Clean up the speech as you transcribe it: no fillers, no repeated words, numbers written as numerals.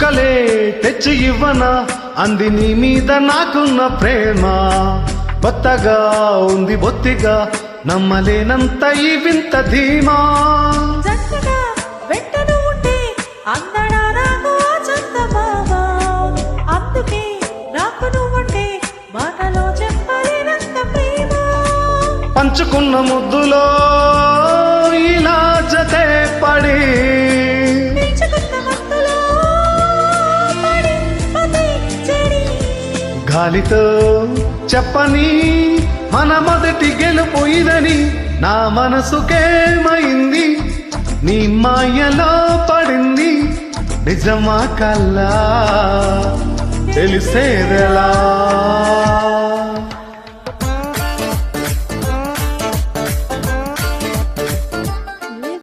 చుక్కలే తెచ్చి ఇవ్వనా అంది నీ మీద నాకున్న ప్రేమ కొత్తగా ఉంది బొత్తిగా నమ్మలేనంత ఈ వింత ధీమా జంటగా వెంటను ఉంటే అందడా నాకు ఆ చందమామ అందుకే నాకు నువ్వంటే మాటలో చెప్పలేనంత ప్రేమ పంచుకున్న ముద్దులో ఇలా జతే పడి పెంచుకున్న మత్తులో పడి పదే చెడి గాలితో చెప్పని మన మొదటి గెలుపు ఇదని నా మనసుకేమైంది నీ మాయలో పడింది నిజమా కల్లా తెలిసేదెలా